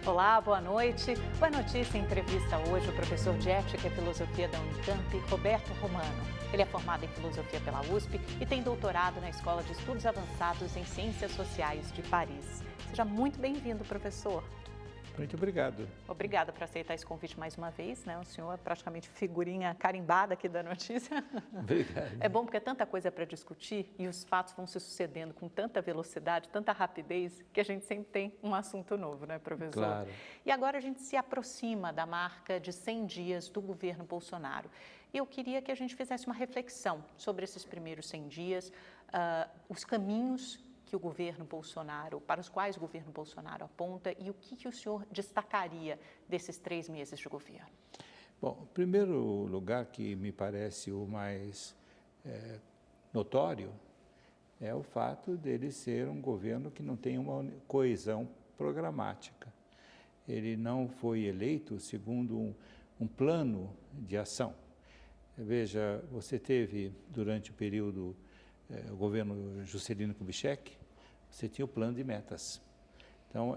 Olá, boa noite. Boa Notícia entrevista hoje o professor de Ética e Filosofia da Unicamp, Roberto Romano. Ele é formado em Filosofia pela USP e tem doutorado na Escola de Estudos Avançados em Ciências Sociais de Paris. Seja muito bem-vindo, professor. Muito obrigado. Obrigada por aceitar esse convite mais uma vez, né? O senhor é praticamente figurinha carimbada aqui da notícia. Obrigado. É bom porque é tanta coisa para discutir e os fatos vão se sucedendo com tanta velocidade, tanta rapidez, que a gente sempre tem um assunto novo, né, professor? Claro. E agora a gente se aproxima da marca de 100 dias do governo Bolsonaro. E eu queria que a gente fizesse uma reflexão sobre esses primeiros 100 dias, os caminhos que o governo Bolsonaro, para os quais o governo Bolsonaro aponta e o que o senhor destacaria desses 3 meses de governo? Bom, em primeiro lugar, que me parece o mais notório, é o fato dele ser um governo que não tem uma coesão programática. Ele não foi eleito segundo um plano de ação. Veja, você teve durante o período o governo Juscelino Kubitschek, você tinha o plano de metas. Então,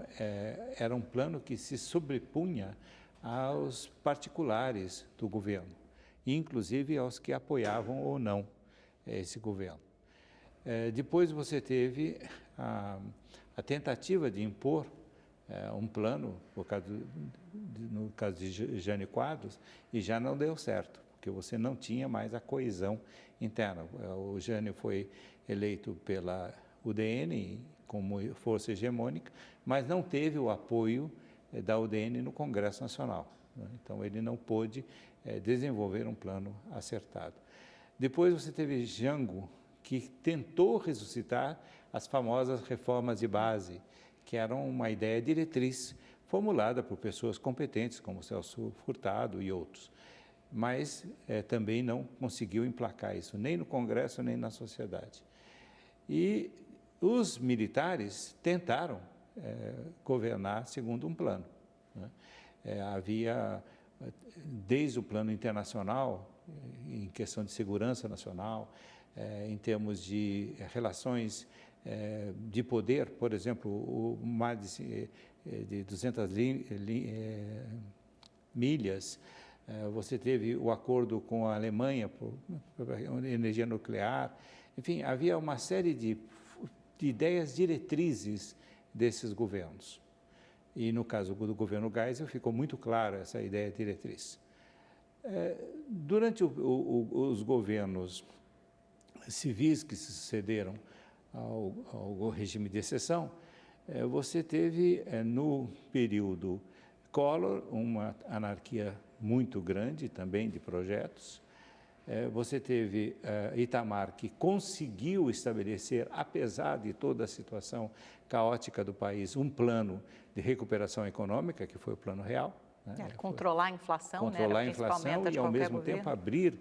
era um plano que se sobrepunha aos particulares do governo, inclusive aos que apoiavam ou não esse governo. Depois você teve a tentativa de impor um plano, no caso de Jânio Quadros, e já não deu certo, porque você não tinha mais a coesão interna. O Jânio foi eleito pela UDN como força hegemônica, mas não teve o apoio da UDN no Congresso Nacional. Então, ele não pôde desenvolver um plano acertado. Depois você teve Jango, que tentou ressuscitar as famosas reformas de base, que eram uma ideia diretriz formulada por pessoas competentes, como Celso Furtado e outros. Mas também não conseguiu emplacar isso, nem no Congresso, nem na sociedade. E os militares tentaram governar segundo um plano, né? Havia, desde o plano internacional, em questão de segurança nacional, em termos de relações de poder, por exemplo, mais de 200 milhas, você teve o acordo com a Alemanha por energia nuclear. Enfim, havia uma série de ideias diretrizes desses governos. E no caso do governo Geisel ficou muito clara essa ideia diretriz. Durante os governos civis que se sucederam ao regime de exceção, você teve no período Collor uma anarquia muito grande também de projetos. Você teve Itamar, que conseguiu estabelecer, apesar de toda a situação caótica do país, um plano de recuperação econômica, que foi o Plano Real. Né? Controlar a inflação, controlar né? a inflação e, ao mesmo tempo, abrir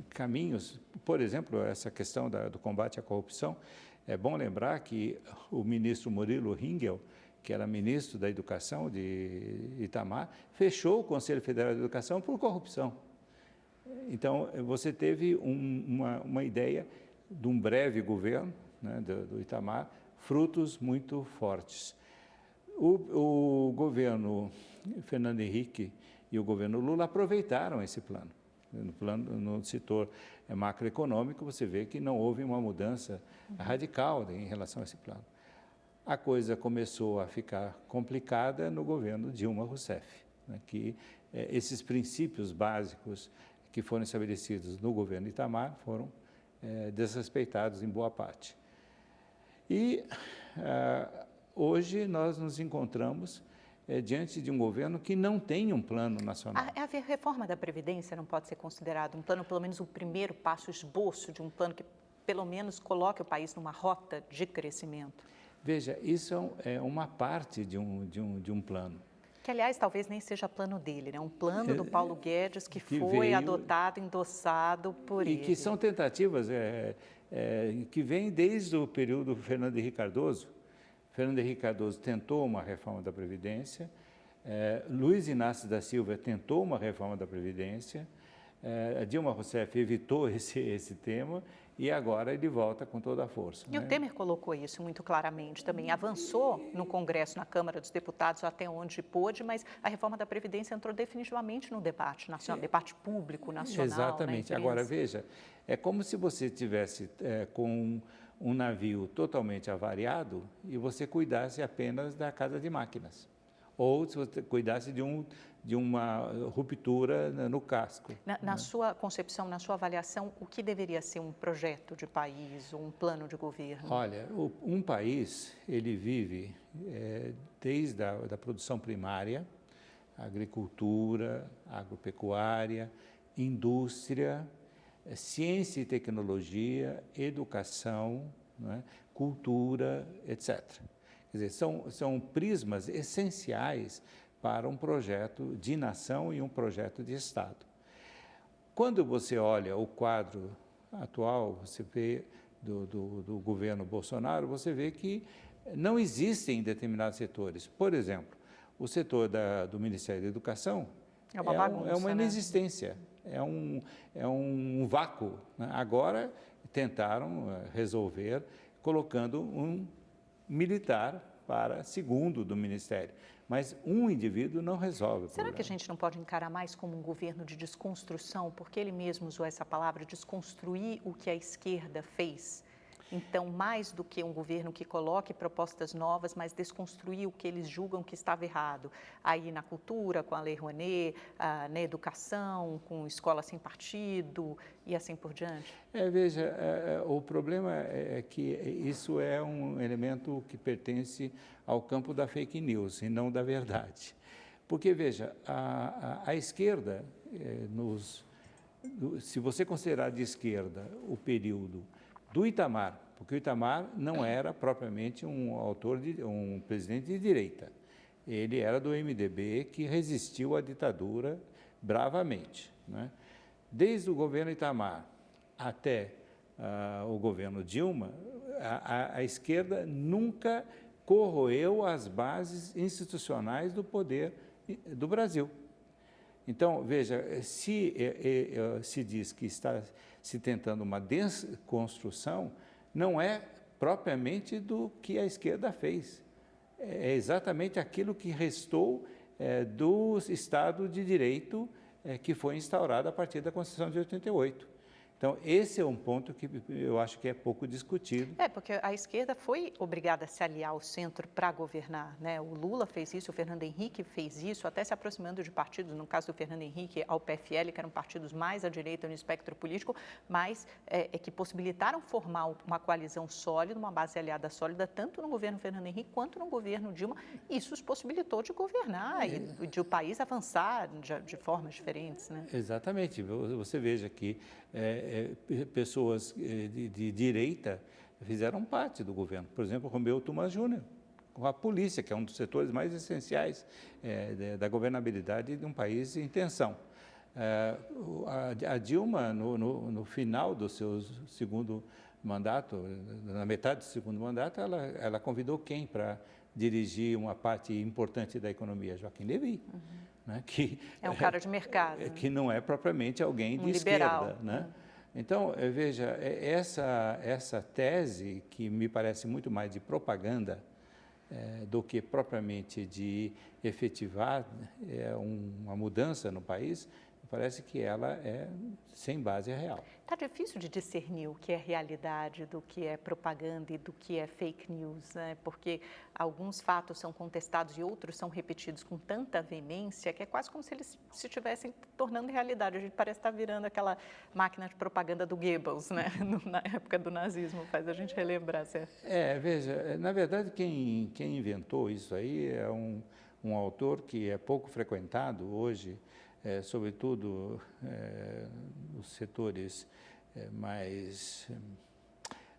caminhos. Por exemplo, essa questão do combate à corrupção. É bom lembrar que o ministro Murilo Ringel, que era ministro da Educação de Itamar, fechou o Conselho Federal de Educação por corrupção. Então, você teve uma ideia de um breve governo, né, do Itamar, frutos muito fortes. O governo Fernando Henrique e o governo Lula aproveitaram esse plano. No setor macroeconômico, você vê que não houve uma mudança radical em relação a esse plano. A coisa começou a ficar complicada no governo Dilma Rousseff, né, que esses princípios básicos que foram estabelecidos no governo Itamar foram desrespeitados em boa parte. E hoje nós nos encontramos diante de um governo que não tem um plano nacional. A reforma da Previdência não pode ser considerado um plano, pelo menos o primeiro passo, esboço de um plano que pelo menos coloque o país numa rota de crescimento? Veja, isso é uma parte de um plano. Que, aliás, talvez nem seja plano dele, né? Um plano do Paulo Guedes que foi veio, adotado, endossado por ele. E que são tentativas que vêm desde o período Fernando Henrique Cardoso. Fernando Henrique Cardoso tentou uma reforma da Previdência, Luiz Inácio da Silva tentou uma reforma da Previdência, A Dilma Rousseff evitou esse tema e agora ele volta com toda a força. E o Temer colocou isso muito claramente também. Avançou no Congresso, na Câmara dos Deputados, até onde pôde, mas a reforma da Previdência entrou definitivamente no debate nacional, debate público nacional. Exatamente. Agora, veja, é como se você tivesse com um navio totalmente avariado e você cuidasse apenas da casa de máquinas. Ou se você cuidasse de uma ruptura no casco. Na sua concepção, na sua avaliação, o que deveria ser um projeto de país, um plano de governo? Olha, um país, ele vive desde a produção primária, agricultura, agropecuária, indústria, ciência e tecnologia, educação, né, cultura, etc. Quer dizer, são prismas essenciais para um projeto de nação e um projeto de Estado. Quando você olha o quadro atual, você vê do governo Bolsonaro, você vê que não existem determinados setores. Por exemplo, o setor do Ministério da Educação é uma bagunça, uma inexistência, é um vácuo, né? Agora tentaram resolver colocando um militar para segundo do Ministério. Mas um indivíduo não resolve o problema. Será que a gente não pode encarar mais como um governo de desconstrução? Porque ele mesmo usou essa palavra, desconstruir o que a esquerda fez. Então, mais do que um governo que coloque propostas novas, mas desconstruir o que eles julgam que estava errado. Aí na cultura, com a Lei Rouanet, na educação, com escola sem partido e assim por diante. Veja, o problema é que isso é um elemento que pertence ao campo da fake news e não da verdade. Porque, veja, a esquerda, se você considerar de esquerda o período do Itamar, porque o Itamar não era propriamente um presidente de direita. Ele era do MDB que resistiu à ditadura bravamente, né? Desde o governo Itamar até o governo Dilma, a esquerda nunca corroeu as bases institucionais do poder do Brasil. Então, veja, se diz que está se tentando uma desconstrução, não é propriamente do que a esquerda fez. É exatamente aquilo que restou do Estado de Direito que foi instaurado a partir da Constituição de 88. Então, esse é um ponto que eu acho que é pouco discutido. Porque a esquerda foi obrigada a se aliar ao centro para governar, né? O Lula fez isso, o Fernando Henrique fez isso, até se aproximando de partidos, no caso do Fernando Henrique, ao PFL, que eram partidos mais à direita no espectro político, mas que possibilitaram formar uma coalizão sólida, uma base aliada sólida, tanto no governo Fernando Henrique quanto no governo Dilma. Isso os possibilitou de governar e de o país avançar de formas diferentes, né? Exatamente. Você veja que pessoas de direita fizeram parte do governo. Por exemplo, Romeu Thuma Júnior, com a polícia, que é um dos setores mais essenciais da governabilidade de um país em tensão. A Dilma, no final do seu segundo mandato, na metade do segundo mandato, ela convidou quem para dirigir uma parte importante da economia? Joaquim Levy. Né, que é um cara de mercado. Que não é propriamente alguém de liberal. Esquerda. Né? Então, veja, essa tese, que me parece muito mais de propaganda do que propriamente de efetivar uma mudança no país, parece que ela é sem base real. Está difícil de discernir o que é realidade do que é propaganda e do que é fake news, né? Porque alguns fatos são contestados e outros são repetidos com tanta veemência que é quase como se eles se estivessem tornando realidade. A gente parece estar virando aquela máquina de propaganda do Goebbels, né? Na época do nazismo, faz a gente relembrar, certo? Veja, na verdade quem inventou isso aí é um autor que é pouco frequentado hoje, sobretudo nos setores mais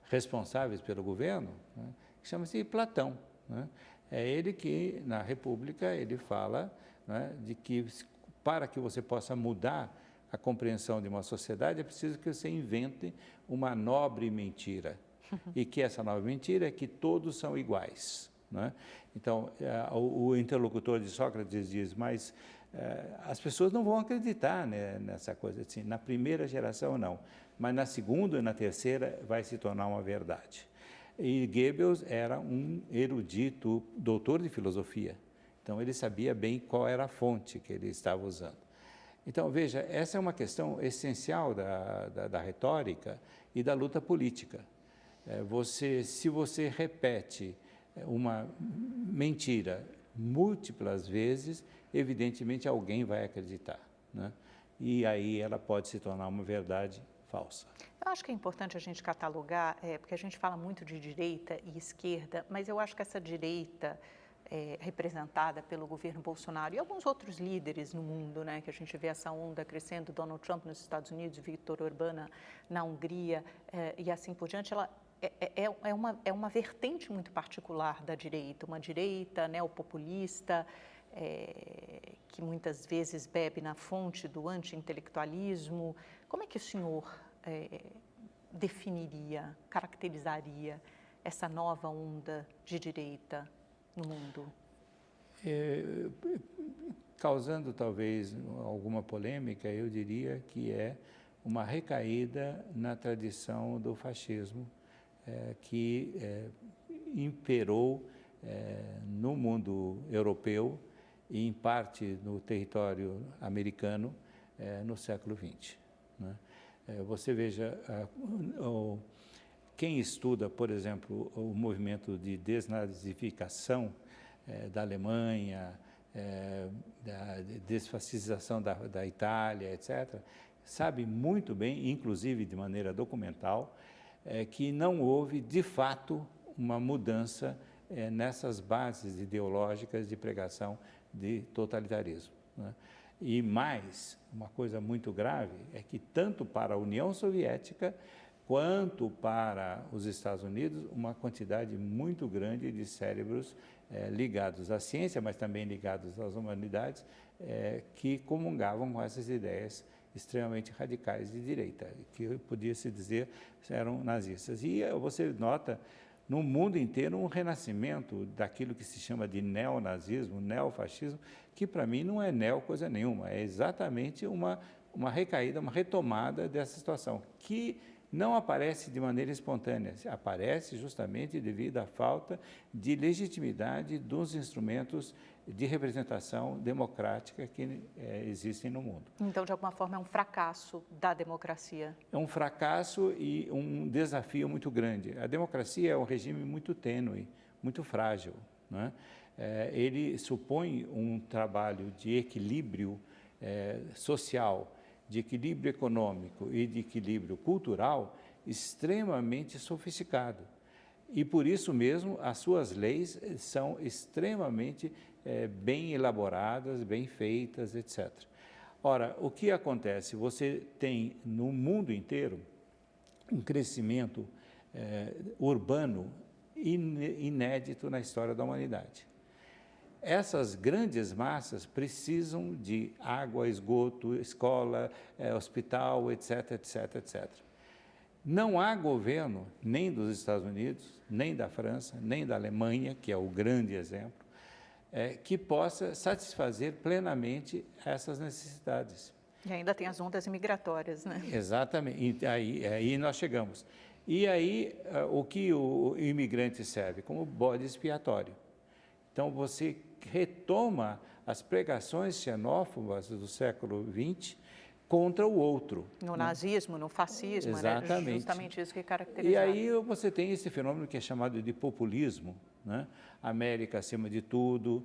responsáveis pelo governo, né, que chama-se Platão. Né? É ele que, na República, ele fala, né, de que para que você possa mudar a compreensão de uma sociedade, é preciso que você invente uma nobre mentira. E que essa nobre mentira é que todos são iguais. né? Então, o interlocutor de Sócrates diz, mas as pessoas não vão acreditar, né, nessa coisa assim. Na primeira geração, não, mas na segunda e na terceira vai se tornar uma verdade. E Goebbels era um erudito, doutor de filosofia, então ele sabia bem qual era a fonte que ele estava usando. Então, veja, essa é uma questão essencial da retórica e da luta política. Se você repete uma mentira múltiplas vezes, evidentemente alguém vai acreditar, né? E aí ela pode se tornar uma verdade falsa. Eu acho que é importante a gente catalogar, porque a gente fala muito de direita e esquerda, mas eu acho que essa direita representada pelo governo Bolsonaro e alguns outros líderes no mundo, né, que a gente vê essa onda crescendo, Donald Trump nos Estados Unidos, Viktor Orbán na Hungria e assim por diante, ela é uma vertente muito particular da direita, uma direita neopopulista, que muitas vezes bebe na fonte do anti-intelectualismo. Como é que o senhor definiria, caracterizaria essa nova onda de direita no mundo? Causando talvez alguma polêmica, eu diria que é uma recaída na tradição do fascismo que imperou no mundo europeu e em parte no território americano no século XX, né? Você veja, quem estuda, por exemplo, o movimento de desnazificação da Alemanha, da desfascização da Itália, etc., sabe muito bem, inclusive de maneira documental, que não houve, de fato, uma mudança nessas bases ideológicas de pregação de totalitarismo, né? E mais, uma coisa muito grave é que tanto para a União Soviética quanto para os Estados Unidos, uma quantidade muito grande de cérebros ligados à ciência, mas também ligados às humanidades, que comungavam com essas ideias extremamente radicais de direita, que podia-se dizer eram nazistas. E você nota no mundo inteiro um renascimento daquilo que se chama de neonazismo, neofascismo, que para mim não é neo coisa nenhuma, é exatamente uma recaída, uma retomada dessa situação, que não aparece de maneira espontânea, aparece justamente devido à falta de legitimidade dos instrumentos de representação democrática que existem no mundo. Então, de alguma forma, é um fracasso da democracia. É um fracasso e um desafio muito grande. A democracia é um regime muito tênue, muito frágil, né? Ele supõe um trabalho de equilíbrio social, de equilíbrio econômico e de equilíbrio cultural extremamente sofisticado. E, por isso mesmo, as suas leis são extremamente bem elaboradas, bem feitas, etc. Ora, o que acontece? Você tem, no mundo inteiro, um crescimento urbano inédito na história da humanidade. Essas grandes massas precisam de água, esgoto, escola, hospital, etc., etc., etc. Não há governo, nem dos Estados Unidos, nem da França, nem da Alemanha, que é o grande exemplo, que possa satisfazer plenamente essas necessidades. E ainda tem as ondas migratórias, né? Exatamente, e aí nós chegamos. E aí, o que o imigrante serve? Como bode expiatório. Então, você retoma as pregações xenófobas do século XX contra o outro. No nazismo, no fascismo, exatamente. Era justamente isso que caracterizava. E aí você tem esse fenômeno que é chamado de populismo, né? América acima de tudo,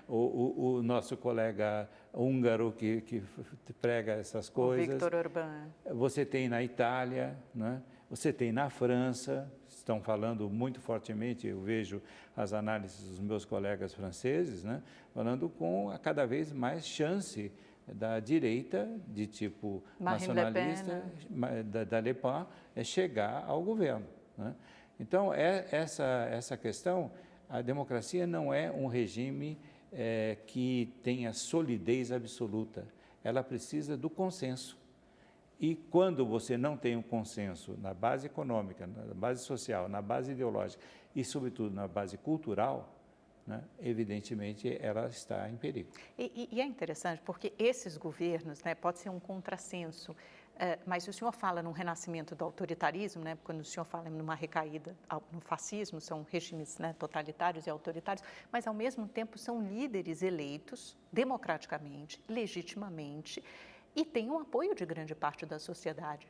o nosso colega húngaro que prega essas coisas. O Viktor Orbán. Você tem na Itália, né? Você tem na França, estão falando muito fortemente, eu vejo as análises dos meus colegas franceses, né? Falando com a cada vez mais chance da direita, de tipo Marine nacionalista, da Le Pen, chegar ao governo, né? Então, essa questão, a democracia não é um regime que tenha solidez absoluta, ela precisa do consenso. E quando você não tem um consenso na base econômica, na base social, na base ideológica e, sobretudo, na base cultural, né, evidentemente ela está em perigo. E é interessante porque esses governos, né, pode ser um contrassenso, mas o senhor fala num renascimento do autoritarismo, né, quando o senhor fala numa recaída no fascismo, são regimes, né, totalitários e autoritários, mas ao mesmo tempo são líderes eleitos democraticamente, legitimamente, e têm um apoio de grande parte da sociedade.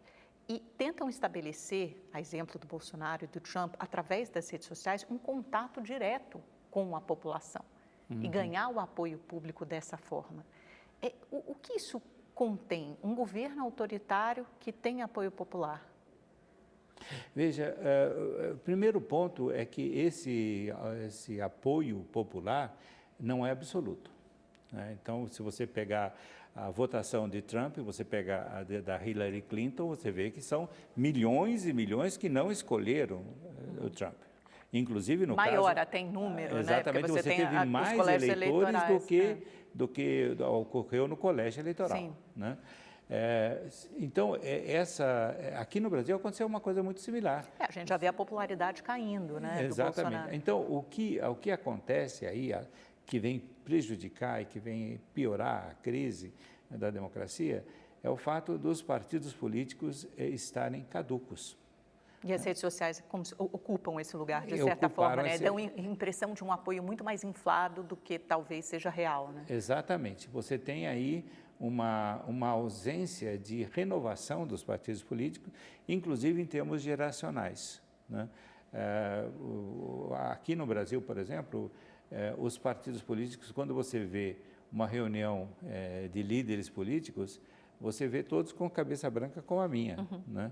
E tentam estabelecer, a exemplo do Bolsonaro e do Trump, através das redes sociais, um contato direto com a população e ganhar o apoio público dessa forma. O que isso contém? Um governo autoritário que tem apoio popular? Veja, o primeiro ponto é que esse apoio popular não é absoluto, né? Então, se você pegar a votação de Trump, você pega a da Hillary Clinton, você vê que são milhões e milhões que não escolheram o Trump. Inclusive, no maior caso, até em número, exatamente, né? Porque você teve mais eleitores do que ocorreu no colégio eleitoral. Sim. Né? Então, aqui no Brasil aconteceu uma coisa muito similar. A gente já vê a popularidade caindo, né, do Bolsonaro. Então, o que acontece aí, que vem prejudicar e que vem piorar a crise da democracia, é o fato dos partidos políticos estarem caducos. E as redes sociais ocupam esse lugar, de certa forma, né? Dão impressão de um apoio muito mais inflado do que talvez seja real, né? Exatamente. Você tem aí uma ausência de renovação dos partidos políticos, inclusive em termos geracionais, né? Aqui no Brasil, por exemplo, os partidos políticos, quando você vê uma reunião de líderes políticos, você vê todos com cabeça branca como a minha, né?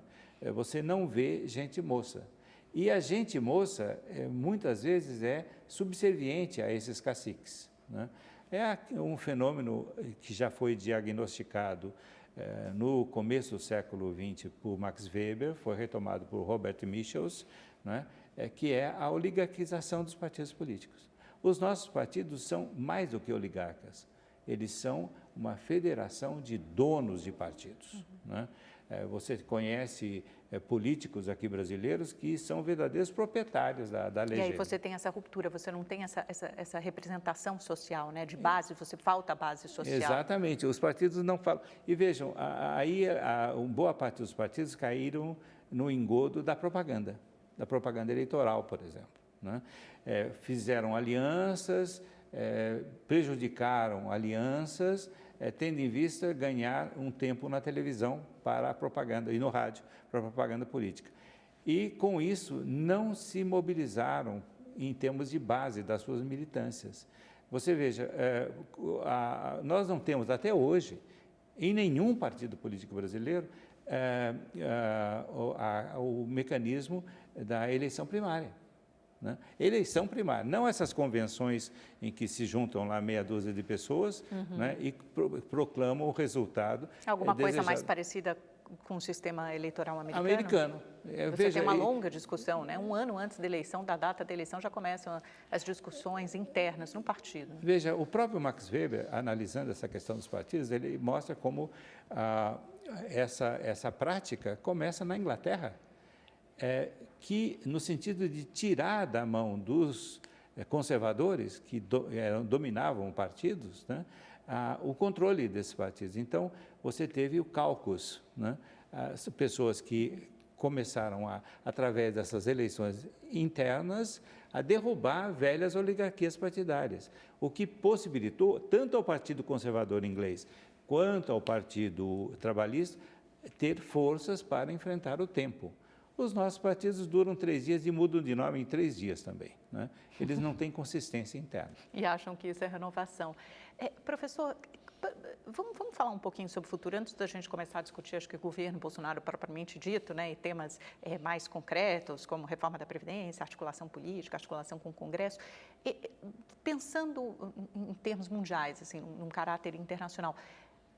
Você não vê gente moça. E a gente moça, muitas vezes, é subserviente a esses caciques, né? É um fenômeno que já foi diagnosticado no começo do século XX por Max Weber, foi retomado por Robert Michels, né? Que é a oligarquização dos partidos políticos. Os nossos partidos são mais do que oligarcas, eles são uma federação de donos de partidos, né? Você conhece políticos aqui brasileiros que são verdadeiros proprietários da legenda. E aí você tem essa ruptura, você não tem essa representação social, né, de base, você falta a base social. Exatamente, os partidos não falam. E vejam, aí boa parte dos partidos caíram no engodo da propaganda eleitoral, por exemplo, né? Fizeram alianças, prejudicaram alianças, tendo em vista ganhar um tempo na televisão para a propaganda e no rádio para a propaganda política. E, com isso, não se mobilizaram em termos de base das suas militâncias. Você veja, nós não temos até hoje, em nenhum partido político brasileiro, o mecanismo da eleição primária. Né? Eleição primária, não essas convenções em que se juntam lá meia dúzia de pessoas, né, e proclamam o resultado. Alguma coisa mais parecida com o sistema eleitoral americano? Você tem uma longa discussão, né? Um ano antes da eleição, da data da eleição, já começam as discussões internas no partido. Veja, o próprio Max Weber, analisando essa questão dos partidos, ele mostra como essa prática começa na Inglaterra, que no sentido de tirar da mão dos conservadores que dominavam partidos, né, o controle desses partidos. Então, você teve o caucus, né, as pessoas que começaram, através dessas eleições internas, a derrubar velhas oligarquias partidárias, o que possibilitou tanto ao Partido Conservador inglês quanto ao Partido Trabalhista ter forças para enfrentar o tempo. Os nossos partidos duram 3 dias e mudam de nome em 3 dias também, né? Eles não têm consistência interna. E acham que isso é renovação. Professor, vamos falar um pouquinho sobre o futuro, antes da gente começar a discutir, acho que o governo Bolsonaro propriamente dito, né, e temas mais concretos, como reforma da Previdência, articulação política, articulação com o Congresso. Pensando em termos mundiais, assim, num caráter internacional,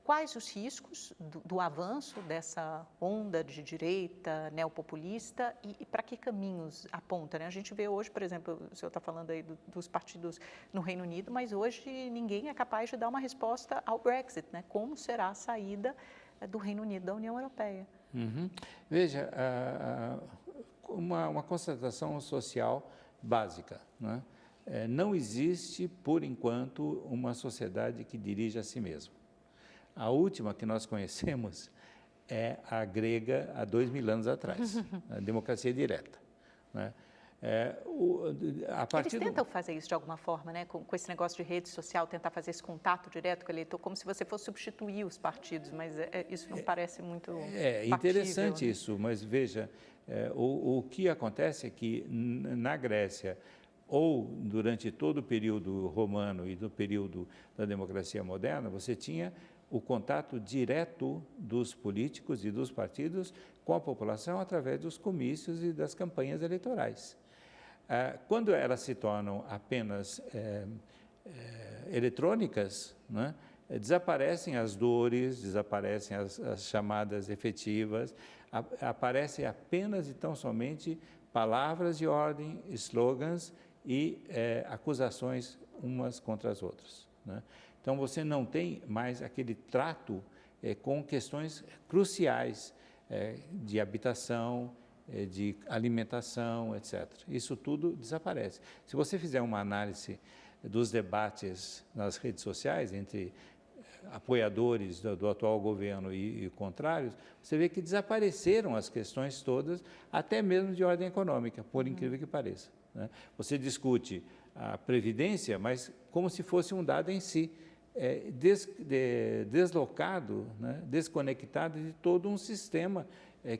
quais os riscos do avanço dessa onda de direita neopopulista e para que caminhos aponta, né? A gente vê hoje, por exemplo, o senhor está falando aí dos partidos no Reino Unido, mas hoje ninguém é capaz de dar uma resposta ao Brexit, né? Como será a saída do Reino Unido, da União Europeia. Uhum. Veja, uma constatação social básica, né? Não existe, por enquanto, uma sociedade que dirige a si mesma. A última que nós conhecemos é a grega há 2000 anos atrás, a democracia direta, né? Eles tentam fazer isso de alguma forma, né? Com esse negócio de rede social, tentar fazer esse contato direto com o eleitor, como se você fosse substituir os partidos, mas isso não parece muito factível, interessante, né? Isso, mas veja, o que acontece é que na Grécia, ou durante todo o período romano e do período da democracia moderna, você tinha o contato direto dos políticos e dos partidos com a população através dos comícios e das campanhas eleitorais. Quando elas se tornam apenas eletrônicas, né, desaparecem as dores, desaparecem as chamadas efetivas, aparecem apenas e tão somente palavras de ordem, slogans e acusações umas contra as outras, né? Então, você não tem mais aquele trato com questões cruciais de habitação, de alimentação, etc. Isso tudo desaparece. Se você fizer uma análise dos debates nas redes sociais entre apoiadores do atual governo e contrários, você vê que desapareceram as questões todas, até mesmo de ordem econômica, por incrível que pareça, né? Você discute a Previdência, mas como se fosse um dado em si, deslocado, né, desconectado de todo um sistema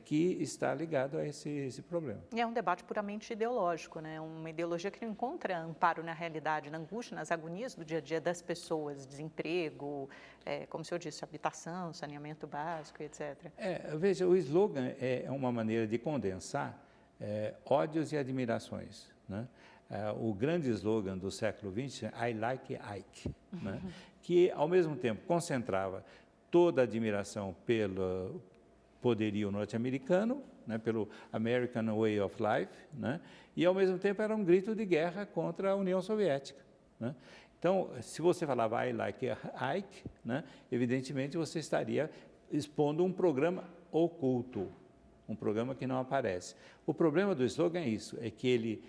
que está ligado a esse problema. E é um debate puramente ideológico, né? Uma ideologia que não encontra amparo na realidade, na angústia, nas agonias do dia a dia das pessoas, desemprego, como o senhor disse, habitação, saneamento básico, etc. Veja, o slogan é uma maneira de condensar ódios e admirações, né? O grande slogan do século XX é I like Ike, né? Que ao mesmo tempo concentrava toda a admiração pelo poderio norte-americano, né, pelo American Way of Life, né, e ao mesmo tempo era um grito de guerra contra a União Soviética, né? Então, se você falava I like Ike, né, evidentemente você estaria expondo um programa oculto, um programa que não aparece. O problema do slogan é isso, é que ele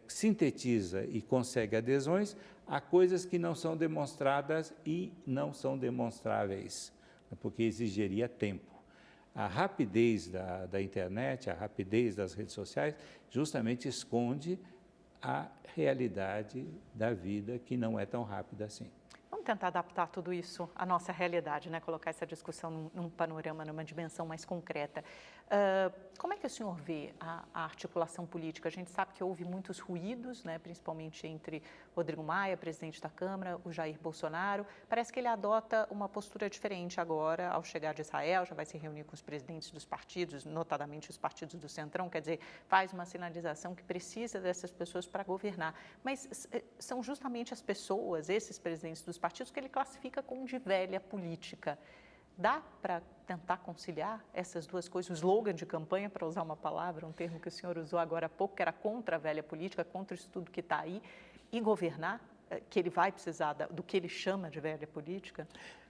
sintetiza e consegue adesões a coisas que não são demonstradas e não são demonstráveis, porque exigiria tempo. A rapidez da internet, a rapidez das redes sociais, justamente esconde a realidade da vida, que não é tão rápida assim. Vamos tentar adaptar tudo isso à nossa realidade, né? Colocar essa discussão num panorama, numa dimensão mais concreta. Como é que o senhor vê a articulação política? A gente sabe que houve muitos ruídos, né? Principalmente entre Rodrigo Maia, presidente da Câmara, o Jair Bolsonaro. Parece que ele adota uma postura diferente agora, ao chegar de Israel, já vai se reunir com os presidentes dos partidos, notadamente os partidos do Centrão, quer dizer, faz uma sinalização que precisa dessas pessoas para governar. Mas são justamente as pessoas, esses presidentes dos partidos, que ele classifica como de velha política. Dá para tentar conciliar essas duas coisas? O slogan de campanha, para usar uma palavra, um termo que o senhor usou agora há pouco, que era contra a velha política, contra isso tudo que está aí, e governar, que ele vai precisar do que ele chama de velha política?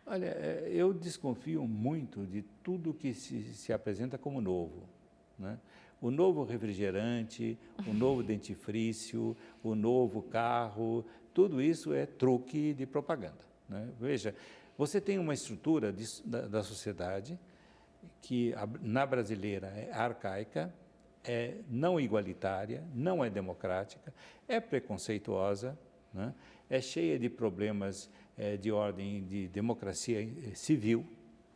Olha, eu desconfio muito de tudo que se apresenta como novo, né? O novo refrigerante, o novo dentifrício, o novo carro, tudo isso é truque de propaganda, né? Veja, você tem uma estrutura da sociedade que, na brasileira, é arcaica, é não igualitária, não é democrática, é preconceituosa, né? É cheia de problemas de ordem de democracia civil,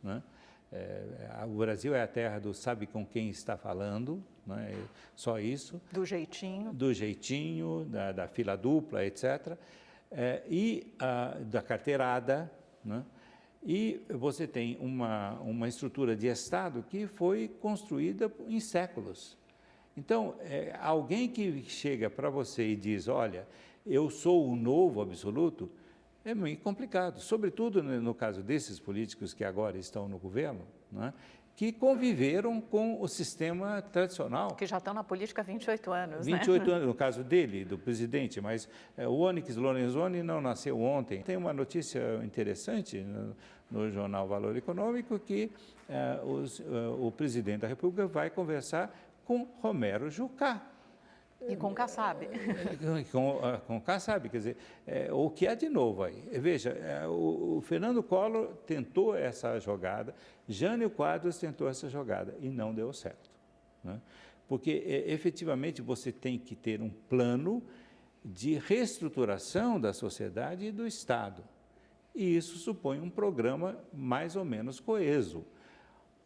né? O Brasil é a terra do sabe com quem está falando, né? Só isso. Do jeitinho. Do jeitinho, da fila dupla, etc. E da carteirada, né? E você tem uma estrutura de Estado que foi construída em séculos. Então, alguém que chega para você e diz, olha, eu sou o novo absoluto, é muito complicado, sobretudo no caso desses políticos que agora estão no governo, né? que conviveram com o sistema tradicional. Que já estão na política há 28 anos, 28 anos, no caso dele, do presidente, mas o Onyx Lorenzoni não nasceu ontem. Tem uma notícia interessante no jornal Valor Econômico que o presidente da República vai conversar com Romero Jucá. E com Kassab. Com Kassab, quer dizer, o que há de novo aí? Veja, o Fernando Collor tentou essa jogada, Jânio Quadros tentou essa jogada e não deu certo, né? Porque efetivamente você tem que ter um plano de reestruturação da sociedade e do Estado. E isso supõe um programa mais ou menos coeso.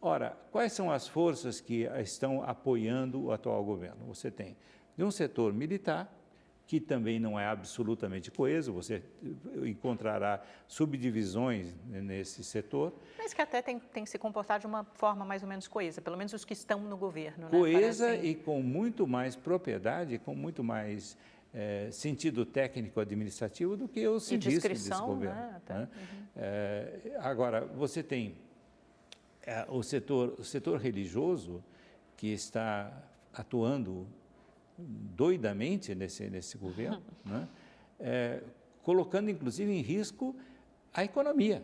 Ora, quais são as forças que estão apoiando o atual governo? Você tem de um setor militar, que também não é absolutamente coeso, você encontrará subdivisões nesse setor. Mas que até tem que se comportar de uma forma mais ou menos coesa, pelo menos os que estão no governo. Coesa, né? E com muito mais propriedade, com muito mais sentido técnico-administrativo do que os civis desse governo. Né? Né? Agora, você tem o setor religioso que está atuando doidamente nesse governo, né? Colocando inclusive em risco a economia.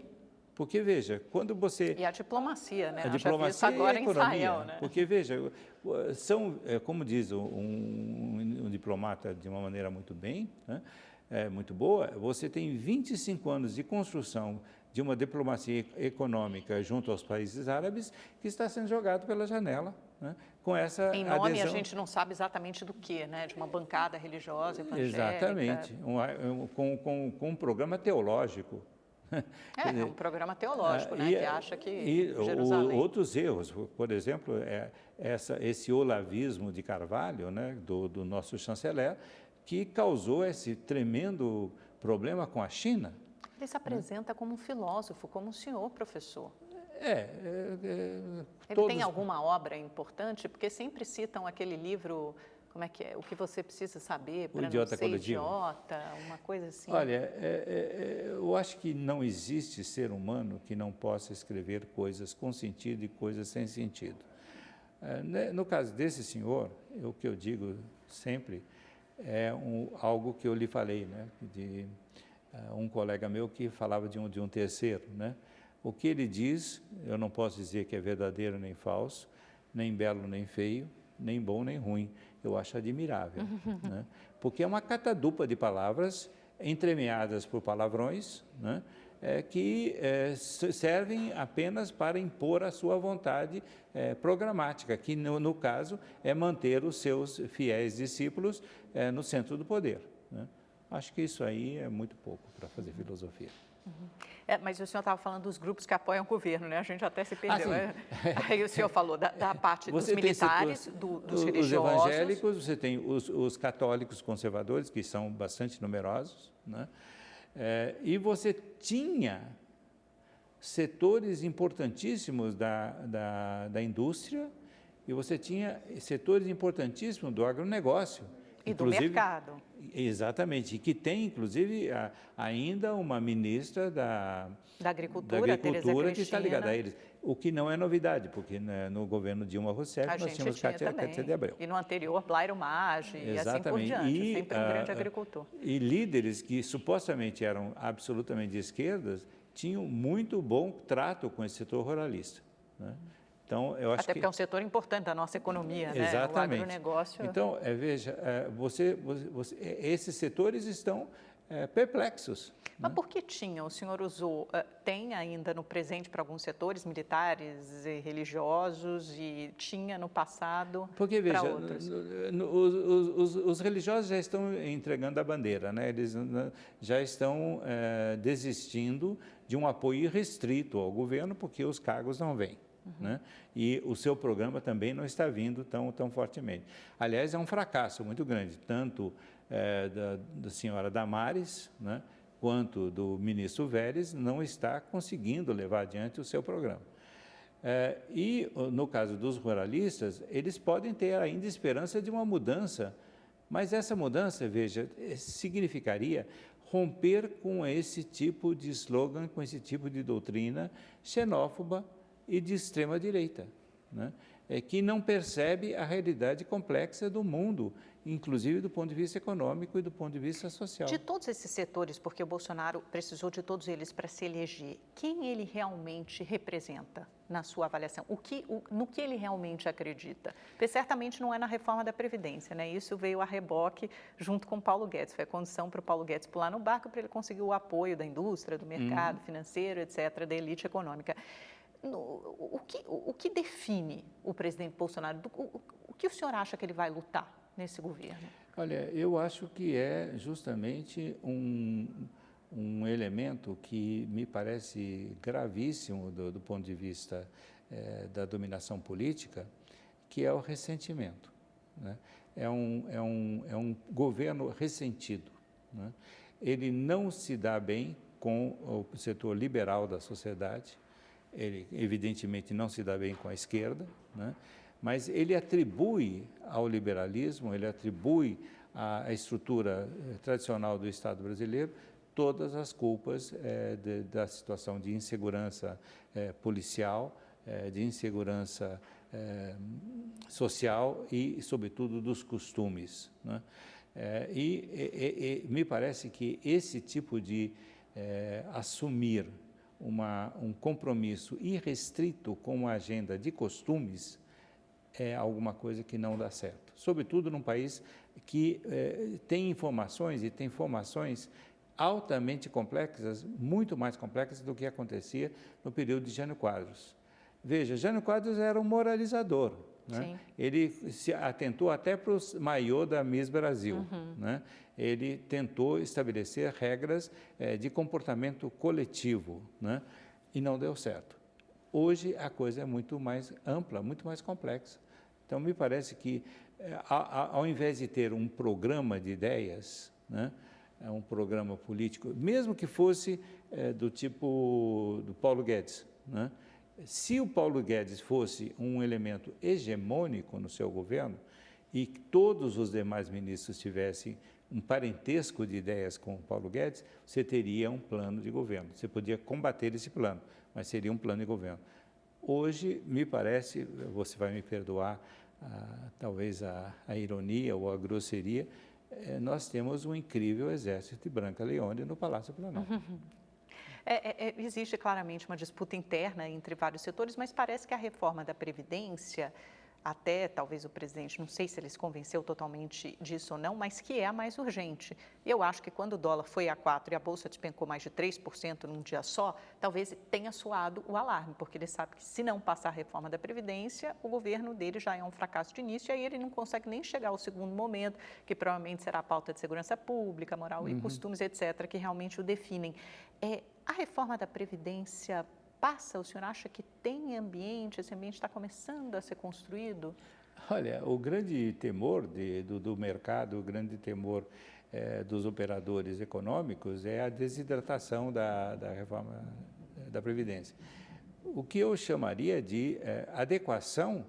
Porque, veja, quando você... E a diplomacia, né? A diplomacia agora e a economia, em Israel, né? Porque, veja, como diz um diplomata de uma maneira muito bem, né? Muito boa, você tem 25 anos de construção de uma diplomacia econômica junto aos países árabes que está sendo jogado pela janela, né? Com essa em nome, adesão. a gente não sabe exatamente do que, né? De uma bancada religiosa evangélica. Exatamente, com um programa teológico. É um programa teológico, né? Que acha que Jerusalém... Outros erros, por exemplo, esse olavismo de Carvalho, né? Do nosso chanceler, que causou esse tremendo problema com a China. Ele se apresenta como um filósofo, como um senhor professor. Ele tem alguma obra importante? Porque sempre citam aquele livro, como é que é? O que você precisa saber para não ser idiota, uma coisa assim. Olha, eu acho que não existe ser humano que não possa escrever coisas com sentido e coisas sem sentido. No caso desse senhor, o que eu digo sempre é algo que eu lhe falei, né? De um colega meu que falava de um terceiro, né? O que ele diz, eu não posso dizer que é verdadeiro nem falso, nem belo nem feio, nem bom nem ruim. Eu acho admirável, né? Porque é uma catadupa de palavras entremeadas por palavrões, né? Que servem apenas para impor a sua vontade programática, que no caso é manter os seus fiéis discípulos no centro do poder, né? Acho que isso aí é muito pouco para fazer filosofia. Mas o senhor estava falando dos grupos que apoiam o governo, né? A gente até se perdeu. Aí o senhor falou da parte dos militares, dos religiosos. Os evangélicos, você tem os católicos conservadores, que são bastante numerosos, né? E você tinha setores importantíssimos da indústria e você tinha setores importantíssimos do agronegócio. E do mercado. Exatamente, e que tem, inclusive, ainda uma ministra da Agricultura que está ligada a eles. O que não é novidade, porque no governo Dilma Rousseff nós tínhamos Cátia de Abreu. E no anterior, Blairo Maggi, e assim por diante, sempre um grande agricultor. E líderes que supostamente eram absolutamente de esquerdas tinham muito bom trato com esse setor ruralista, né? Então, eu acho porque é um setor importante da nossa economia, né? Exatamente. O agronegócio. Então, veja, esses setores estão perplexos. Mas por que tinha? O senhor usou, tem ainda no presente para alguns setores militares e religiosos e tinha no passado para outros? Os religiosos já estão entregando a bandeira, né? Eles já estão desistindo de um apoio irrestrito ao governo porque os cargos não vêm. Né? E o seu programa também não está vindo tão fortemente. Aliás, é um fracasso muito grande, tanto da senhora Damares, né, quanto do ministro Vélez, não está conseguindo levar adiante o seu programa. E, no caso dos ruralistas, eles podem ter ainda esperança de uma mudança, mas essa mudança, veja, significaria romper com esse tipo de slogan, com esse tipo de doutrina xenófoba e de extrema-direita, né? Que não percebe a realidade complexa do mundo, inclusive do ponto de vista econômico e do ponto de vista social. De todos esses setores, porque o Bolsonaro precisou de todos eles para se eleger, quem ele realmente representa na sua avaliação? No que ele realmente acredita? Porque certamente não é na reforma da Previdência, né? Isso veio a reboque junto com o Paulo Guedes. Foi a condição para o Paulo Guedes pular no barco para ele conseguir o apoio da indústria, do mercado financeiro, etc., da elite econômica. O que define o presidente Bolsonaro? O que o senhor acha que ele vai lutar nesse governo? Olha, eu acho que é justamente um elemento que me parece gravíssimo do ponto de vista da dominação política, que é o ressentimento, né? É um governo ressentido, né? Ele não se dá bem com o setor liberal da sociedade, ele evidentemente não se dá bem com a esquerda, né? Mas ele atribui ao liberalismo, ele atribui à estrutura tradicional do Estado brasileiro todas as culpas da situação de insegurança policial, de insegurança social e, sobretudo, dos costumes, né? E me parece que esse tipo de assumir um compromisso irrestrito com uma agenda de costumes é alguma coisa que não dá certo. Sobretudo num país que tem informações e tem formações altamente complexas, muito mais complexas do que acontecia no período de Jânio Quadros. Veja, Jânio Quadros era um moralizador, né? Ele se atentou até para os maiô da Miss Brasil, né? Ele tentou estabelecer regras de comportamento coletivo, né? E não deu certo. Hoje a coisa é muito mais ampla, muito mais complexa. Então, me parece que, ao invés de ter um programa de ideias, né, um programa político, mesmo que fosse do tipo do Paulo Guedes, né, se o Paulo Guedes fosse um elemento hegemônico no seu governo e todos os demais ministros tivessem um parentesco de ideias com o Paulo Guedes, você teria um plano de governo. Você podia combater esse plano, mas seria um plano de governo. Hoje, me parece, você vai me perdoar, talvez a ironia ou a grosseria, nós temos um incrível exército de Branca Leone no Palácio Planalto. Existe claramente uma disputa interna entre vários setores, mas parece que a reforma da Previdência, até talvez o presidente, não sei se ele se convenceu totalmente disso ou não, mas que é a mais urgente. Eu acho que quando o dólar foi a 4 e a Bolsa despencou mais de 3% num dia só, talvez tenha soado o alarme, porque ele sabe que se não passar a reforma da Previdência, o governo dele já é um fracasso de início, e aí ele não consegue nem chegar ao segundo momento, que provavelmente será a pauta de segurança pública, moral e costumes, etc., que realmente o definem. A reforma da Previdência passa? O senhor acha que tem ambiente, esse ambiente está começando a ser construído? Olha, o grande temor do mercado, o grande temor dos operadores econômicos é a desidratação da reforma da Previdência. O que eu chamaria de adequação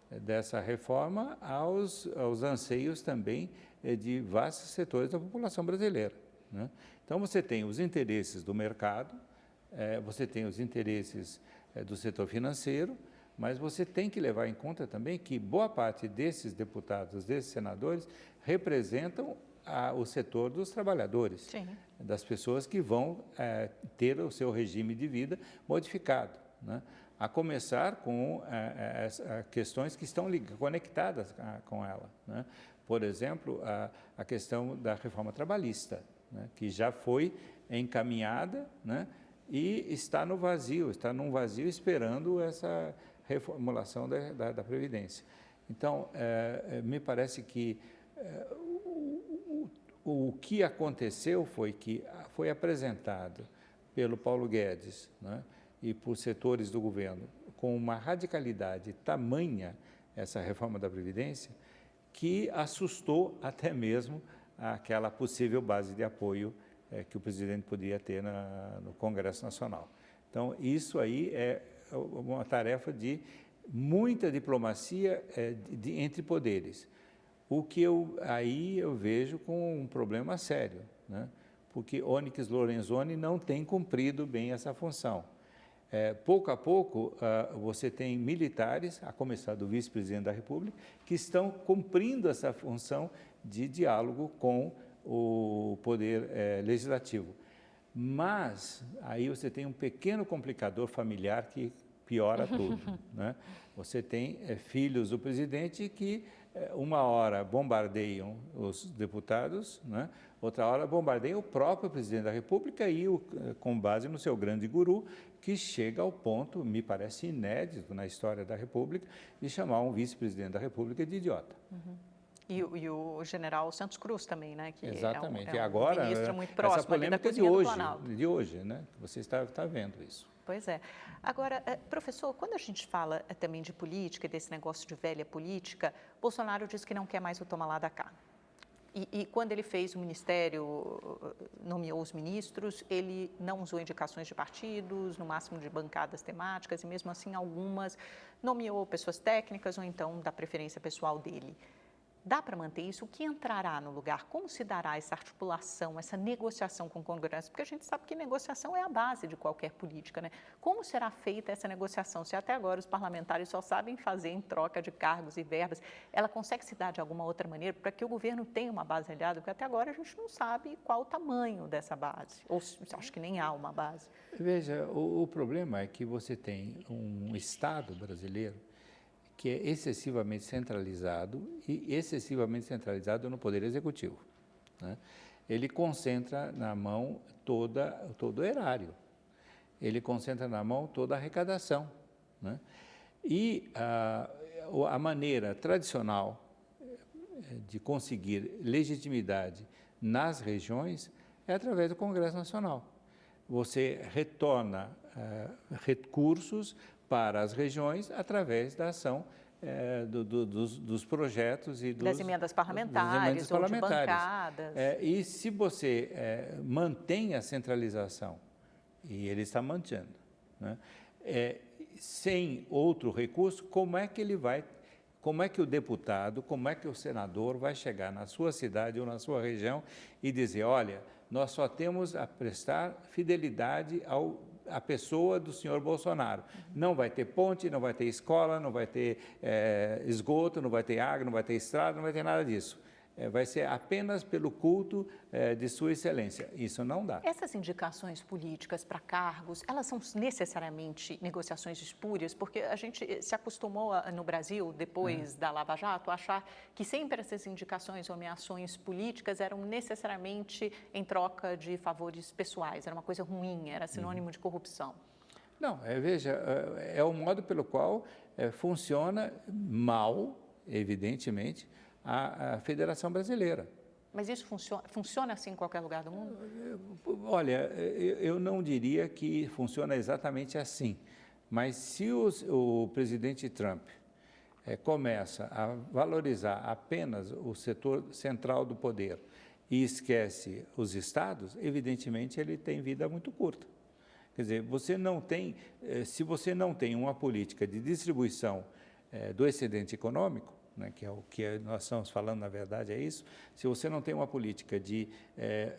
dessa reforma aos anseios também de vastos setores da população brasileira, né? Então, você tem os interesses do mercado, você tem os interesses do setor financeiro, mas você tem que levar em conta também que boa parte desses deputados, desses senadores, representam o setor dos trabalhadores, Sim. das pessoas que vão ter o seu regime de vida modificado, né? A começar com questões que estão conectadas com ela, né? Por exemplo, a questão da reforma trabalhista, né, que já foi encaminhada, né, e está no vazio, está num vazio esperando essa reformulação da Previdência. Então, me parece que o que aconteceu foi que foi apresentado pelo Paulo Guedes, né, e por setores do governo com uma radicalidade tamanha essa reforma da Previdência que assustou até mesmo aquela possível base de apoio que o presidente podia ter no Congresso Nacional. Então, isso aí é uma tarefa de muita diplomacia entre poderes. O que eu vejo com um problema sério, né? Porque Onyx Lorenzoni não tem cumprido bem essa função. pouco a pouco, você tem militares, a começar do vice-presidente da República, que estão cumprindo essa função de diálogo com o poder legislativo. Mas aí você tem um pequeno complicador familiar que piora tudo, né? Você tem filhos do presidente que uma hora bombardeiam os deputados, né? Outra hora bombardeiam o próprio presidente da República e, com base no seu grande guru, que chega ao ponto, me parece inédito na história da República, de chamar um vice-presidente da República de idiota. Uhum. E o general Santos Cruz também, né? Que exatamente. É um agora, ministro muito próximo essa polêmica da cozinha do Planalto. de hoje, né? Você está vendo isso. Pois é. Agora, professor, quando a gente fala também de política, desse negócio de velha política, Bolsonaro diz que não quer mais o toma lá da cá. E quando ele fez o ministério, nomeou os ministros, ele não usou indicações de partidos, no máximo de bancadas temáticas, e mesmo assim algumas nomeou pessoas técnicas ou então da preferência pessoal dele. Dá para manter isso? O que entrará no lugar? Como se dará essa articulação, essa negociação com o Congresso? Porque a gente sabe que negociação é a base de qualquer política, né? Como será feita essa negociação? Se até agora os parlamentares só sabem fazer em troca de cargos e verbas, ela consegue se dar de alguma outra maneira para que o governo tenha uma base aliada? Porque até agora a gente não sabe qual o tamanho dessa base, ou acho que nem há uma base. Veja, o problema é que você tem um Estado brasileiro que é excessivamente centralizado e excessivamente centralizado no Poder Executivo, né? Ele concentra na mão todo o erário, ele concentra na mão toda a arrecadação, né? E a maneira tradicional de conseguir legitimidade nas regiões é através do Congresso Nacional. Você retorna recursos para as regiões através da ação dos projetos e das emendas parlamentares ou de bancadas. E se você mantém a centralização, e ele está mantendo, né? Sem outro recurso, como é que o deputado, como é que o senador vai chegar na sua cidade ou na sua região e dizer, olha, nós só temos a prestar fidelidade à pessoa do senhor Bolsonaro. Não vai ter ponte, não vai ter escola, não vai ter esgoto, não vai ter água, não vai ter estrada, não vai ter nada disso. Vai ser apenas pelo culto de sua excelência. Isso não dá. Essas indicações políticas para cargos, elas são necessariamente negociações espúrias? Porque a gente se acostumou no Brasil, depois da Lava Jato, a achar que sempre essas indicações ou nomeações políticas eram necessariamente em troca de favores pessoais, era uma coisa ruim, era sinônimo de corrupção. Não, veja, é o modo pelo qual funciona mal, evidentemente, a Federação Brasileira. Mas isso funciona assim em qualquer lugar do mundo? Olha, eu não diria que funciona exatamente assim, mas se o presidente Trump começa a valorizar apenas o setor central do poder e esquece os estados, evidentemente ele tem vida muito curta. Quer dizer, se você não tem uma política de distribuição do excedente econômico, né, que é o que nós estamos falando, na verdade, é isso. Se você não tem uma política de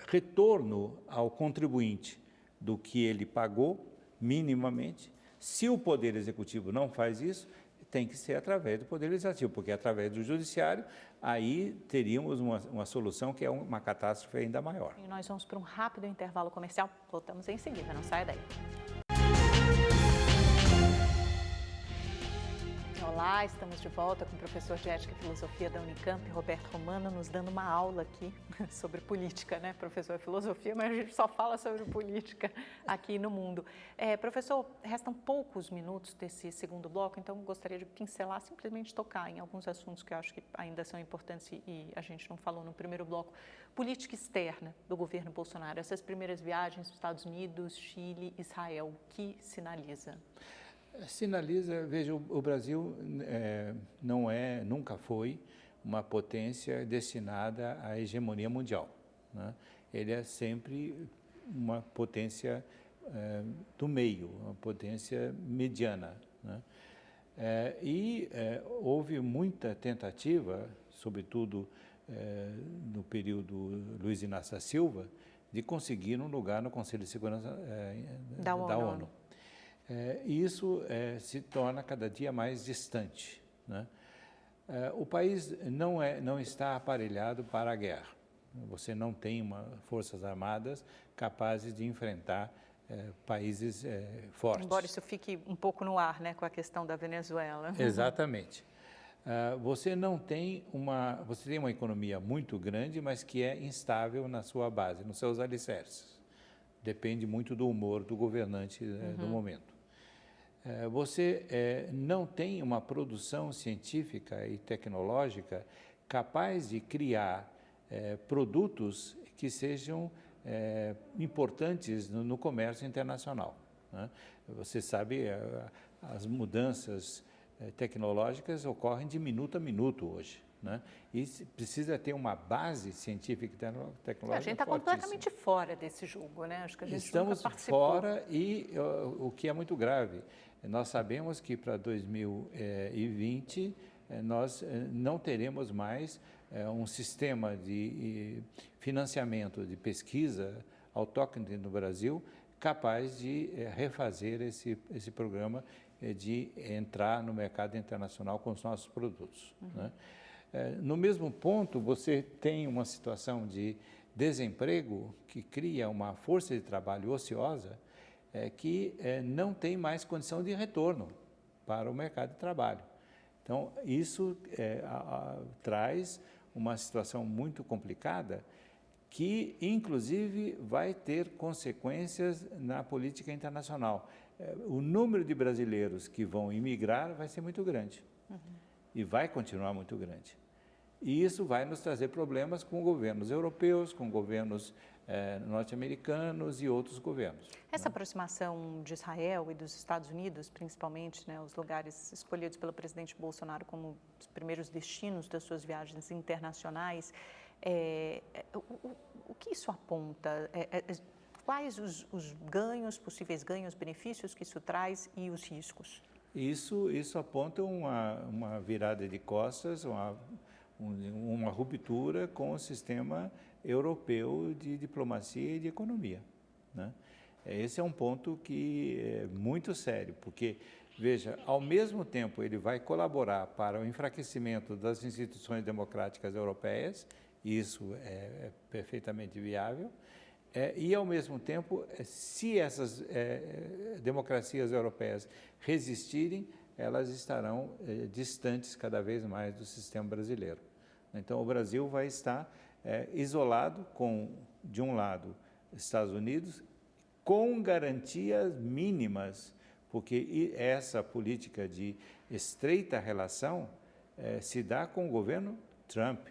retorno ao contribuinte do que ele pagou, minimamente, se o Poder Executivo não faz isso, tem que ser através do Poder Legislativo, porque através do Judiciário, aí teríamos uma solução que é uma catástrofe ainda maior. E nós vamos para um rápido intervalo comercial, voltamos em seguida, não saia daí. Olá, estamos de volta com o professor de Ética e Filosofia da Unicamp, Roberto Romano, nos dando uma aula aqui sobre política, né? Professor, é filosofia, mas a gente só fala sobre política aqui no mundo. Professor, restam poucos minutos desse segundo bloco, então gostaria de pincelar, simplesmente tocar em alguns assuntos que eu acho que ainda são importantes e a gente não falou no primeiro bloco. Política externa do governo Bolsonaro, essas primeiras viagens dos Estados Unidos, Chile, Israel, o que sinaliza? Sinaliza, veja, o Brasil nunca foi uma potência destinada à hegemonia mundial, né? Ele é sempre uma potência do meio, uma potência mediana, né? Houve muita tentativa, sobretudo no período Luiz Inácio da Silva, de conseguir um lugar no Conselho de Segurança da ONU. E isso se torna cada dia mais distante, né? O país não está aparelhado para a guerra. Você não tem forças armadas capazes de enfrentar países fortes. Embora isso fique um pouco no ar, né, com a questão da Venezuela. Exatamente. Você tem uma economia muito grande, mas que é instável na sua base, nos seus alicerces. Depende muito do humor do governante do momento. Você não tem uma produção científica e tecnológica capaz de criar produtos que sejam importantes no comércio internacional, né? Você sabe, as mudanças tecnológicas ocorrem de minuto a minuto hoje, né? E precisa ter uma base científica e tecnológica. A gente está completamente fora desse jogo, né? Acho que a gente Estamos nunca participou. fora e o que é muito grave. Nós sabemos que para 2020 nós não teremos mais um sistema de financiamento de pesquisa autóctone no Brasil capaz de refazer esse programa de entrar no mercado internacional com os nossos produtos, né? No mesmo ponto, você tem uma situação de desemprego que cria uma força de trabalho ociosa que não tem mais condição de retorno para o mercado de trabalho. Então, isso traz uma situação muito complicada que, inclusive, vai ter consequências na política internacional. O número de brasileiros que vão imigrar vai ser muito grande e vai continuar muito grande. E isso vai nos trazer problemas com governos europeus, com governos norte-americanos e outros governos. Essa aproximação de Israel e dos Estados Unidos, principalmente, né, os lugares escolhidos pelo presidente Bolsonaro como os primeiros destinos das suas viagens internacionais, o que isso aponta? Quais os ganhos, possíveis ganhos, benefícios que isso traz e os riscos? Isso aponta uma virada de costas, uma ruptura com o sistema europeu de diplomacia e de economia, né? Esse é um ponto que é muito sério, porque, veja, ao mesmo tempo ele vai colaborar para o enfraquecimento das instituições democráticas europeias, isso é perfeitamente viável, e, ao mesmo tempo, se essas democracias europeias resistirem, elas estarão distantes cada vez mais do sistema brasileiro. Então, o Brasil vai estar isolado com, de um lado, Estados Unidos, com garantias mínimas, porque essa política de estreita relação se dá com o governo Trump.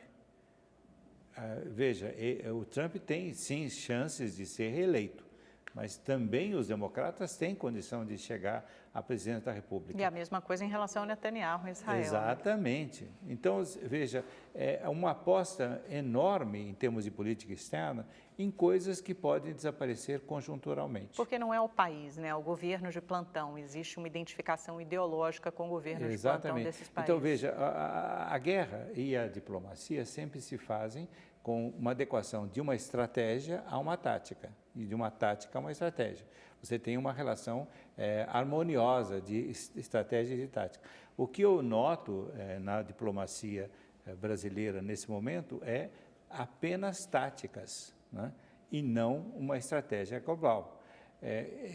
Veja, o Trump tem, sim, chances de ser reeleito, mas também os democratas têm condição de chegar à presidência da República. E a mesma coisa em relação ao Netanyahu em Israel. Exatamente. Então, veja, é uma aposta enorme em termos de política externa em coisas que podem desaparecer conjunturalmente. Porque não é o país, né? É o governo de plantão. Existe uma identificação ideológica com o governo de plantão desses países. Então, veja, a guerra e a diplomacia sempre se fazem com uma adequação de uma estratégia a uma tática e de uma tática a uma estratégia. Você tem uma relação harmoniosa de estratégia e de tática. O que eu noto na diplomacia brasileira nesse momento é apenas táticas, né? E não uma estratégia global.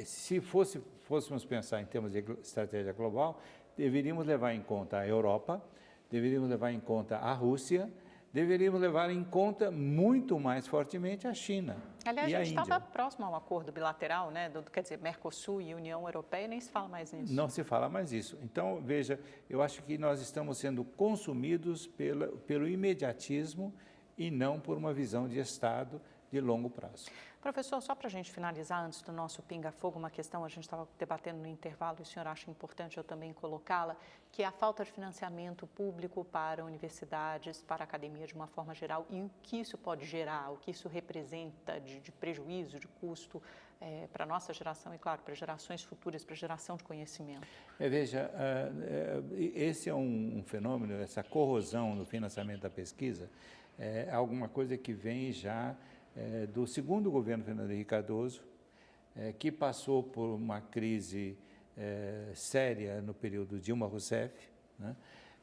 Se fôssemos pensar em termos de estratégia global, deveríamos levar em conta a Europa, deveríamos levar em conta a Rússia, deveríamos levar em conta muito mais fortemente a China. Aliás, e a a gente Índia. estava próximo a um acordo bilateral, né? Quer dizer, Mercosul e União Europeia, nem se fala mais nisso. Não se fala mais isso. Então, veja, eu acho que nós estamos sendo consumidos pelo imediatismo e não por uma visão de Estado de longo prazo. Professor, só para a gente finalizar, antes do nosso pinga-fogo, uma questão, a gente estava debatendo no intervalo, e o senhor acha importante eu também colocá-la, que é a falta de financiamento público para universidades, para a academia de uma forma geral, e o que isso pode gerar, o que isso representa de prejuízo, de custo para a nossa geração e, claro, para gerações futuras, para a geração de conhecimento. Veja, esse é um fenômeno, essa corrosão no financiamento da pesquisa, é alguma coisa que vem já do segundo governo Fernando Henrique Cardoso, que passou por uma crise séria no período Dilma Rousseff, né?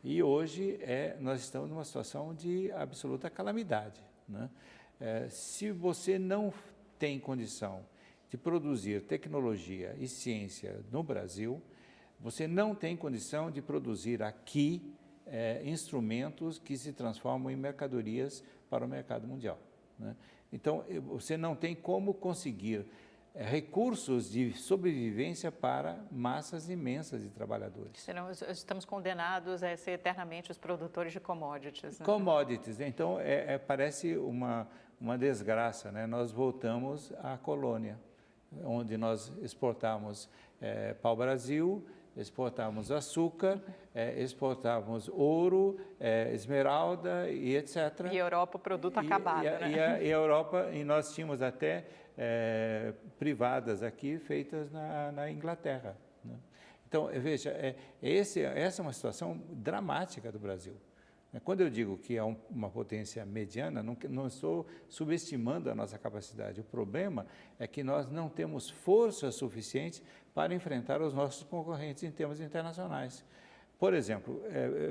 E hoje nós estamos numa situação de absoluta calamidade, né? Se você não tem condição de produzir tecnologia e ciência no Brasil, você não tem condição de produzir aqui instrumentos que se transformam em mercadorias para o mercado mundial, né? Então, você não tem como conseguir recursos de sobrevivência para massas imensas de trabalhadores. Senão estamos condenados a ser eternamente os produtores de commodities, né? Commodities, né? Então parece uma desgraça, né? Nós voltamos à colônia, onde nós exportávamos pau-brasil, exportávamos açúcar, exportávamos ouro, esmeralda e etc. E a Europa, produto acabado, né? E a Europa, e nós tínhamos até privadas aqui feitas na Inglaterra, né? Então, veja, essa é uma situação dramática do Brasil. Quando eu digo que é uma potência mediana, não estou subestimando a nossa capacidade. O problema é que nós não temos força suficiente para enfrentar os nossos concorrentes em termos internacionais. Por exemplo,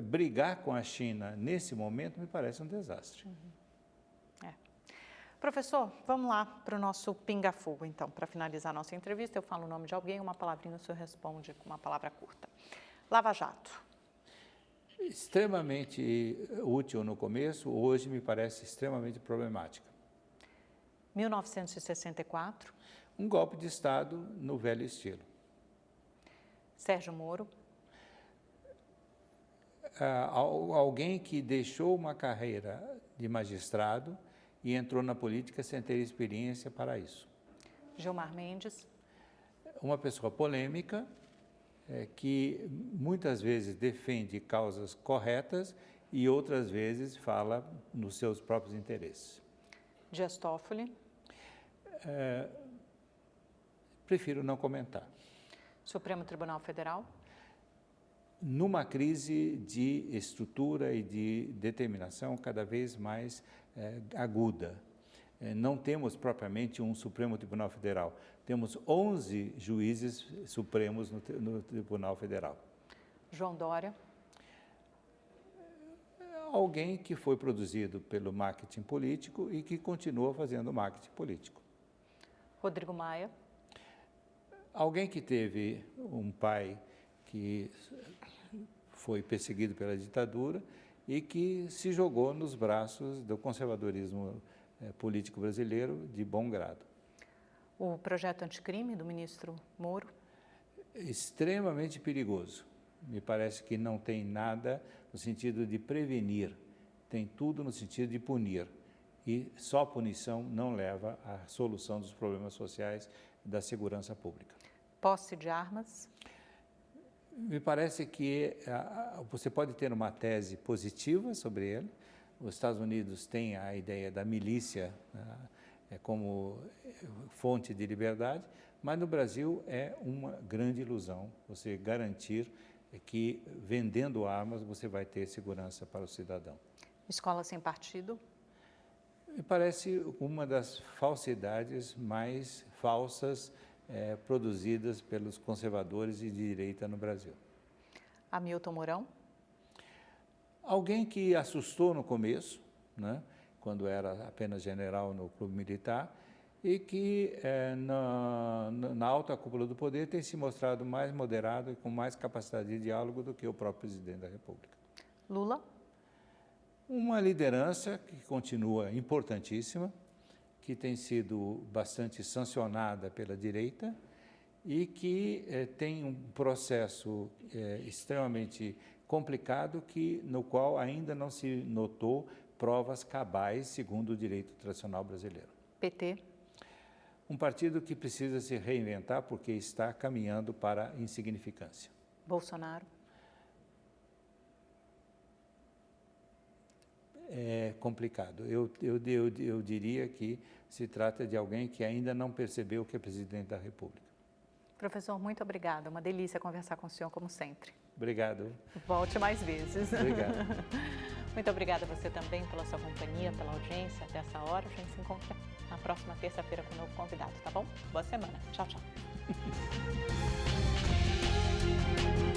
brigar com a China nesse momento me parece um desastre. Professor, vamos lá para o nosso pinga-fogo, então. Para finalizar a nossa entrevista, eu falo o nome de alguém, uma palavrinha, o senhor responde com uma palavra curta. Lava Jato. Extremamente útil no começo, hoje me parece extremamente problemática. 1964. Um golpe de Estado no velho estilo. Sérgio Moro. Alguém que deixou uma carreira de magistrado e entrou na política sem ter experiência para isso. Gilmar Mendes. Uma pessoa polêmica, que muitas vezes defende causas corretas e outras vezes fala nos seus próprios interesses. Dias Toffoli. Prefiro não comentar. Supremo Tribunal Federal. Numa crise de estrutura e de determinação cada vez mais aguda. Não temos propriamente um Supremo Tribunal Federal, temos 11 juízes supremos no Tribunal Federal. João Dória. Alguém que foi produzido pelo marketing político e que continua fazendo marketing político. Rodrigo Maia. Alguém que teve um pai que foi perseguido pela ditadura e que se jogou nos braços do conservadorismo político brasileiro de bom grado. O projeto anticrime do ministro Moro. Extremamente perigoso. Me parece que não tem nada no sentido de prevenir, tem tudo no sentido de punir. E só punição não leva à solução dos problemas sociais da segurança pública. Posse de armas. Me parece que você pode ter uma tese positiva sobre ele. Os Estados Unidos têm a ideia da milícia como fonte de liberdade, mas no Brasil é uma grande ilusão você garantir que vendendo armas você vai ter segurança para o cidadão. Escola sem partido. Me parece uma das falsidades mais falsas produzidas pelos conservadores e de direita no Brasil. Hamilton Mourão. Alguém que assustou no começo, né, quando era apenas general no clube militar, e que na alta cúpula do poder tem se mostrado mais moderado e com mais capacidade de diálogo do que o próprio presidente da República. Lula. Uma liderança que continua importantíssima, que tem sido bastante sancionada pela direita e que tem um processo extremamente complicado no qual ainda não se notou provas cabais segundo o direito tradicional brasileiro. PT. Um partido que precisa se reinventar porque está caminhando para a insignificância. Bolsonaro. É complicado. Eu diria que se trata de alguém que ainda não percebeu que é presidente da República. Professor, muito obrigada. Uma delícia conversar com o senhor, como sempre. Obrigado. Volte mais vezes. Obrigado. Muito obrigada a você também pela sua companhia, pela audiência até essa hora. A gente se encontra na próxima terça-feira com um novo convidado, tá bom? Boa semana. Tchau, tchau. Obrigada.